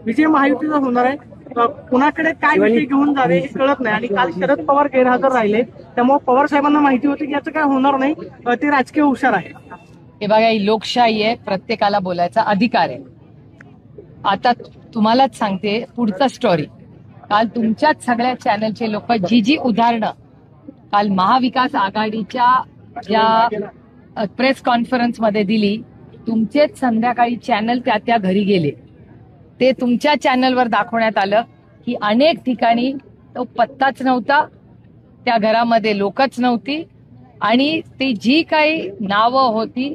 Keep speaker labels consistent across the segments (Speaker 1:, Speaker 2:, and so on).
Speaker 1: विजय महायुतीचा होणार आहे. कुणाकडे काय विषय घेऊन जावे हे कळत नाही आणि काल शरद पवार गैरहजर राहिले त्यामुळे पवार साहेबांना माहिती होती की याचं काय होणार नाही, ते राजकीय हुशार आहे.
Speaker 2: हे बघा, ही लोकशाही आहे, प्रत्येकाला बोलायचा अधिकार आहे. आता तुम्हालाच सांगते पुढचा स्टोरी. काल तुमच्याच सगळ्या चॅनलचे लोक जी उदाहरणं काल महाविकास आघाडीच्या ज्या प्रेस कॉन्फरन्स मध्ये दिली, तुमचेच संध्याकाळी चॅनल त्या घरी गेले. ते तुमच्या चॅनलवर दाखवण्यात आलं की अनेक ठिकाणी तो पत्ताच नव्हता, त्या घरामध्ये लोकच नव्हती आणि ती जी काही नावं होती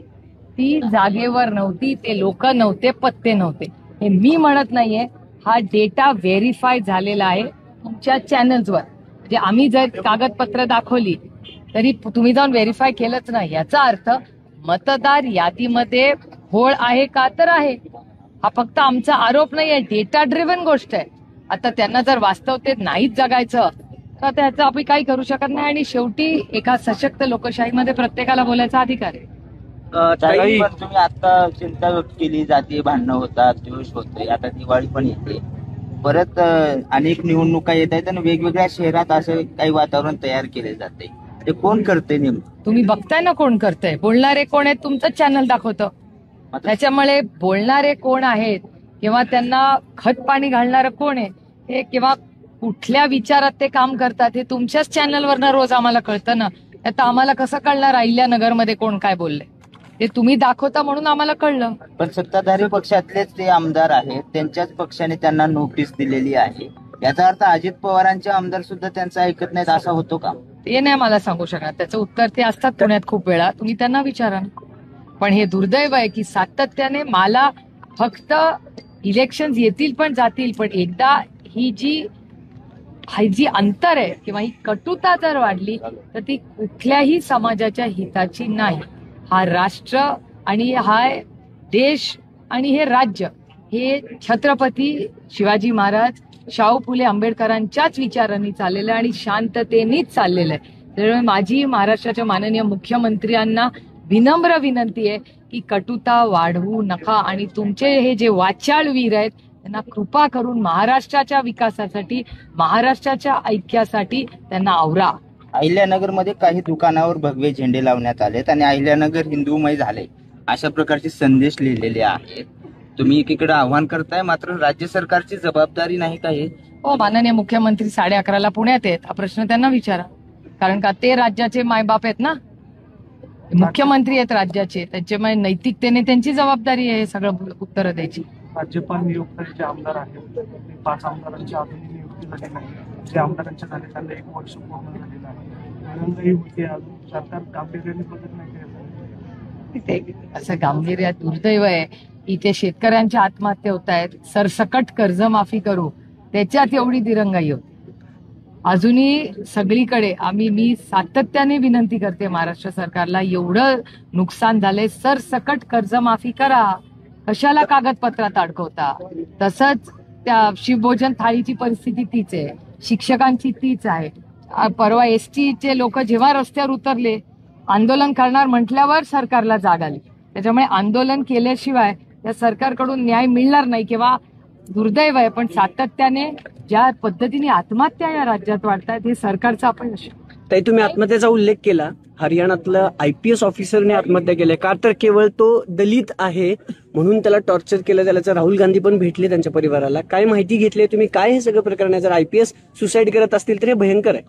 Speaker 2: ती जागेवर नव्हती, ते लोक नव्हते, पत्ते नव्हते. हे मी म्हणत नाहीये, हा डेटा व्हेरीफाय झालेला आहे तुमच्या चॅनल्सवर. म्हणजे आम्ही जर कागदपत्र दाखवली तरी तुम्ही जाऊन व्हेरीफाय केलंच नाही. याचा अर्थ मतदार यादीमध्ये घोळ आहे का, तर आहे. हा फक्त आमचा आरोप नाही आहे, डेटा ड्रिव्हन गोष्ट आहे. आता त्यांना जर वास्तवतेत नाहीच जगायचं तर त्याचं आपण काही करू शकत नाही. आणि शेवटी एका सशक्त लोकशाहीमध्ये प्रत्येकाला बोलायचा अधिकार आहे.
Speaker 3: तुम्ही आता चिंता व्यक्त केली, जातीय भांडणं होतात, द्वेष होतोय, आता दिवाळी पण येते, परत अनेक निवडणुका येत आहेत आणि वेगवेगळ्या शहरात असं काही वातावरण तयार केले जाते. ते कोण करते नेमकं?
Speaker 2: तुम्ही बघताय ना कोण करतंय. बोलणारे कोण आहेत तुमचं चॅनल दाखवतं. त्याच्यामुळे बोलणारे कोण आहेत किंवा त्यांना खत पाणी घालणारं कोण आहे हे किंवा कुठल्या विचारात ते काम करतात हे तुमच्याच चॅनलवरनं रोज आम्हाला कळतं ना. आता आम्हाला कसं कळणार अहिल्यानगरमध्ये कोण काय बोलले? ते तुम्ही दाखवता म्हणून आम्हाला कळलं.
Speaker 3: पण सत्ताधारी पक्षातलेच ते आमदार आहेत, त्यांच्याच पक्षाने त्यांना नोटीस दिलेली आहे. याचा अर्थ अजित पवारांचे आमदार सुद्धा त्यांचं ऐकत नाहीत असा होतो का?
Speaker 2: ते नाही मला सांगू शकणार. त्याचं उत्तर ते असतात पुण्यात खूप वेळा, तुम्ही त्यांना विचारा. पण हे दुर्दैव आहे की सातत्याने मला फक्त इलेक्शन येतील पण जातील, पण एकदा ही जी अंतर आहे किंवा ही कटुता जर वाढली तर ती कुठल्याही समाजाच्या हिताची नाही. हा राष्ट्र आणि हा देश आणि हे राज्य हे छत्रपती शिवाजी महाराज, शाहू फुले आंबेडकरांच्याच विचारांनी चाललेलं आहे आणि शांततेनेच चाललेलं आहे. त्यामुळे माझी महाराष्ट्राच्या माननीय मुख्यमंत्र्यांना विनम्र विनंती आहे की कटुता वाढवू नका आणि तुमचे हे जे वाचाळ वीर आहेत त्यांना कृपा करून महाराष्ट्राच्या विकासासाठी, महाराष्ट्राच्या ऐक्यासाठी त्यांना आवरा.
Speaker 3: अहिल्यानगरमध्ये काही दुकानावर भगवे झेंडे लावण्यात आलेत आणि अहिल्यानगर हिंदूमय झाले अशा प्रकारचे संदेश लिहिलेले आहेत. तुम्ही एकीकडे आव्हान करताय, मात्र राज्य सरकारची जबाबदारी नाही का हे?
Speaker 2: हो, माननीय मुख्यमंत्री 11:30 पुण्यात आहेत. हा प्रश्न त्यांना विचारा, कारण का ते राज्याचे मायबाप आहेत ना, मुख्यमंत्री आहेत राज्याचे. त्याच्यामुळे नैतिकतेने त्यांची जबाबदारी आहे सगळं उत्तरं द्यायची.
Speaker 1: राज्यपाल नियुक्त जे आमदार आहेत 5 आमदारांची अजूनही नियुक्ती झाली नाही. जे आमदारांच्या झाले त्यांना 1 वर्ष पूर्ण झालेलं आहे. आनंदही होते, अजून सरकार गांभीर्याने बघत नाही.
Speaker 2: असं गांभीर्य दुर्दैव आहे. इथे शेतकऱ्यांच्या आत्महत्या होत आहेत, सरसकट कर्जमाफी करू त्याच्यात एवढी दिरंगाई होती. अजूनही सगळीकडे मी सातत्याने विनंती करते महाराष्ट्र सरकारला, एवढं नुकसान झालंय, सरसकट कर्जमाफी करा, कशाला कागदपत्रात अडकवता. तसंच त्या शिवभोजन थाळीची परिस्थिती तीच आहे, शिक्षकांची तीच आहे. परवा एसटीचे लोक जेव्हा रस्त्यावर उतरले, आंदोलन करणार म्हटल्यावर सरकारला जाग आली. त्याच्यामुळे आंदोलन केल्याशिवाय त्या सरकारकडून न्याय मिळणार नाही. किंवा दुर्दैव आहे, पण सातत्याने ज्या पद्धतीने आत्महत्या या राज्यात वाढतात हे सरकारचं अपयश.
Speaker 4: ताई, तुम्ही आत्महत्येचा उल्लेख केला. हरियाणातलं IPS ऑफिसरने आत्महत्या केली, का तर केवळ तो दलित आहे म्हणून त्याला टॉर्चर केलं गेल्याचं राहुल गांधी पण भेटले त्यांच्या परिवाराला. काय माहिती घेतली तुम्ही? काय हे सगळं प्रकरण आहे? जर IPS सुसाईड करत असतील तर हे भयंकर आहे.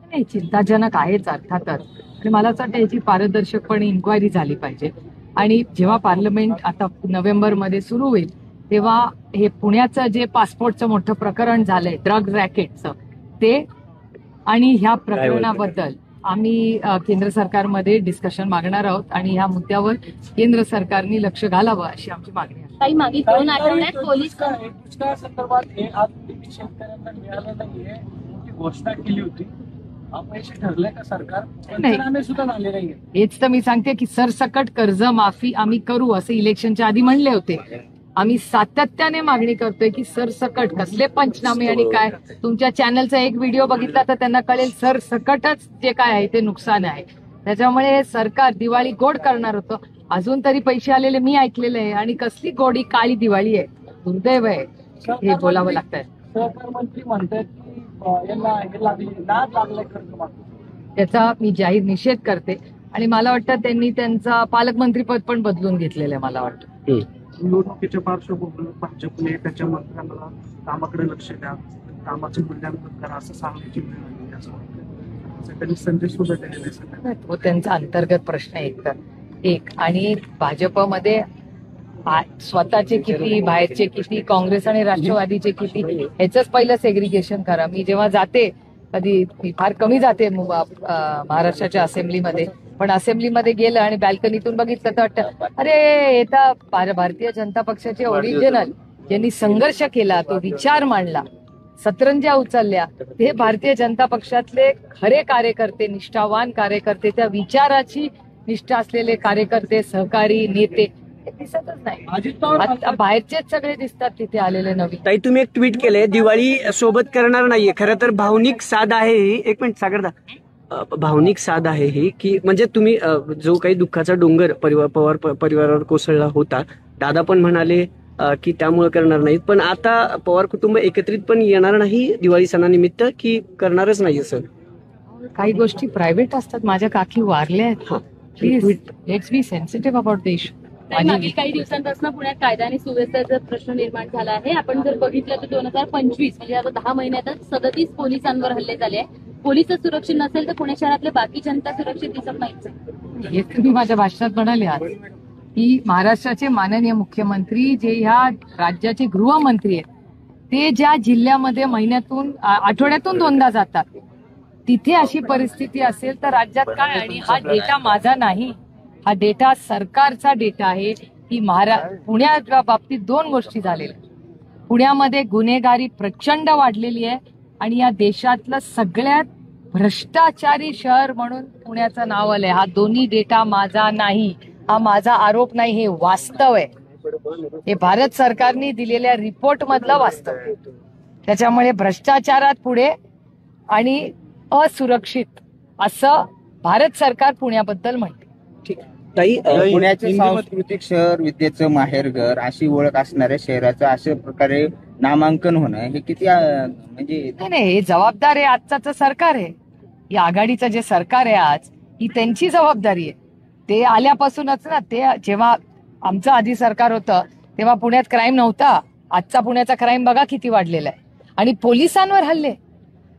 Speaker 2: नाही, चिंताजनक आहेच अर्थातच. आणि मला असं वाटतं याची पारदर्शकपणे इन्क्वायरी झाली पाहिजे. आणि जेव्हा पार्लमेंट आता नोव्हेंबरमध्ये सुरू होईल तेव्हा हे पुण्याचं जे पासपोर्टचं मोठं प्रकरण झालंय, ड्रग रॅकेटचं, ते आणि ह्या प्रकरणाबद्दल आम्ही केंद्र सरकारमध्ये डिस्कशन मागणार आहोत आणि ह्या मुद्द्यावर केंद्र सरकारने लक्ष घालावं अशी आमची मागणी आहे.
Speaker 5: काही मागे 2 आठवड्यात पोलीस
Speaker 1: दुष्काळासंदर्भात हे आज शेतकऱ्यांना मिळालं नाहीये, मोठी घोषणा केली होती. अपयशी ठरलंय का सरकार? पंचनामे सुद्धा झाले नाहीये.
Speaker 2: हेच तर मी सांगते की सरसकट कर्जमाफी आम्ही करू असं इलेक्शनच्या आधी म्हणले होते. आम्ही सातत्याने मागणी करतोय की सरसकट कसले पंचनामे आणि काय. तुमच्या चॅनलचा एक व्हिडिओ बघितला तर त्यांना कळेल सरसकटच जे काय आहे ते नुकसान आहे. त्याच्यामुळे हे सरकार दिवाळी गोड करणार होतं, अजून तरी पैसे आलेले मी ऐकलेले आहे. आणि कसली गोडी काळी दिवाळी आहे, दुर्दैव आहे. हे बोलावं लागतंय.
Speaker 1: सहकार मंत्री म्हणतात की यांना हे लागले नाद लागलाय कर्ज मागून.
Speaker 2: त्याचा मी जाहीर निषेध करते आणि मला वाटतं त्यांनी त्यांचा पालकमंत्रीपद पण बदलून घेतलेलं आहे मला वाटतं.
Speaker 1: निवडणुकीच्या पार्श्वभूमीवर भाजपने त्याच्या मंत्र्यांना कामाकडे लक्ष द्या, कामाचं मूल्यांकन करा असं सांगण्याची वेळ आली असं वाटतं. त्यांनी संदेश सुद्धा दिलेला आहे सगळ्यांना.
Speaker 2: तो त्यांचा अंतर्गत प्रश्न आहे एक आणि भाजपमध्ये स्वतःचे किती, बाहेरचे किती, काँग्रेस आणि राष्ट्रवादीचे किती, ह्याच पहिलं सेग्रिगेशन करा. मी जेव्हा जाते कधी, मी फार कमी जाते महाराष्ट्राच्या असेंब्लीमध्ये, पण असेंब्लीमध्ये गेलं आणि बॅल्कनीतून बघितलं तर वाटतं अरे हे तर भारतीय जनता पक्षाचे ओरिजिनल, ज्यांनी संघर्ष केला, तो विचार मांडला, सतरंज्या उचलल्या, ते भारतीय जनता पक्षातले खरे कार्यकर्ते, निष्ठावान कार्यकर्ते, त्या विचाराची निष्ठा असलेले कार्यकर्ते, सहकारी नेते हे दिसतच नाही. आता बाहेरचेच सगळे दिसतात तिथे आलेले नवीन.
Speaker 4: ताई, तुम्ही एक ट्विट केलंय, दिवाळी सोबत करणार नाहीये. खरं तर भावनिक साध आहे ही. एक मिनिट सागरदा, भावनिक साध आहे ही की म्हणजे तुम्ही जो काही दुःखाचा डोंगर पवार परिवारावर कोसळला होता, दादा पण म्हणाले की त्यामुळे करणार नाहीत, पण आता पवार कुटुंब एकत्रित पण येणार नाही दिवाळी सणानिमित्त की करणारच नाही सर?
Speaker 2: काही गोष्टी प्रायव्हेट असतात. माझ्या काकी वारल्या आहेत. Please let's be sensitive about the issue.
Speaker 5: मागील काही दिवसांपासून पुण्यात कायदा आणि सुव्यवस्थेचा प्रश्न निर्माण झाला आहे. आपण जर बघितलं तर 2025 म्हणजे आता 10 महिन्यातच 37 पोलिसांवर हल्ले झाले आहे. पोलीस सुरक्षित नसेल तर पुणे शहरातले बाकी जनता सुरक्षित दिसत नाहीच.
Speaker 2: हे तुम्ही माझ्या भाषणात म्हणाले आज की महाराष्ट्राचे माननीय मुख्यमंत्री जे ह्या राज्याचे गृहमंत्री आहेत, ते ज्या जिल्ह्यामध्ये महिन्यातून आठवड्यातून 2दा जातात, तिथे अशी परिस्थिती असेल तर राज्यात काय? आणि हा डेटा माझा नाही, हा डेटा सरकारचा डेटा आहे की पुण्याच्या बाबतीत 2 गोष्टी झालेल्या. पुण्यामध्ये गुन्हेगारी प्रचंड वाढलेली आहे आणि या देशातलं सगळ्यात भ्रष्टाचारी शहर म्हणून पुण्याचं नाव आलंय. हा दोन्ही डेटा माझा नाही, हा माझा आरोप नाही, हे वास्तव आहे. हे भारत सरकारने दिलेल्या रिपोर्ट मधलं वास्तव. त्याच्यामुळे भ्रष्टाचारात पुढे आणि असुरक्षित असं भारत सरकार पुण्याबद्दल म्हणते.
Speaker 4: ताई,
Speaker 3: पुण्याचे सांस्कृतिक शहर, विद्येचं माहेरघर अशी ओळख असणाऱ्या शहराचं अशा प्रकारे नामांकन होणं हे किती म्हणजे
Speaker 2: नाही, हे जबाबदार आहे आजचं सरकार आहे. या आघाडीचं जे सरकार आहे आज, ही त्यांची जबाबदारी आहे. ते आल्यापासूनच ना, ते जेव्हा आमचं आधी सरकार होतं तेव्हा पुण्यात क्राईम नव्हता. आजचा पुण्याचा क्राईम बघा किती वाढलेला आहे. आणि पोलिसांवर हल्ले,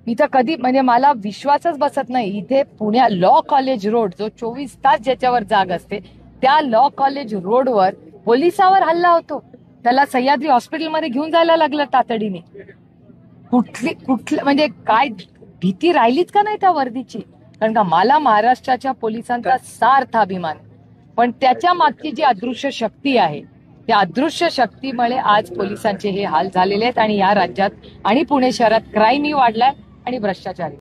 Speaker 2: मी तर कधी म्हणजे मला विश्वासच बसत नाही. इथे पुण्या लॉ कॉलेज रोड, जो 24 तास ज्याच्यावर जाग असते, त्या लॉ कॉलेज रोडवर पोलिसावर हल्ला होतो. त्याला सह्याद्री हॉस्पिटलमध्ये घेऊन जायला लागलं तातडीने. कुठलं म्हणजे काय भीती राहिलीच का नाही त्या वर्दीची? कारण का मला महाराष्ट्राच्या पोलिसांचा सार्थ अभिमान, पण त्याच्या मागची जी अदृश्य शक्ती आहे, त्या अदृश्य शक्तीमुळे आज पोलिसांचे हे हाल झालेले आहेत आणि या राज्यात आणि पुणे शहरात क्राईमही वाढलाय आणि भ्रष्टाचारही.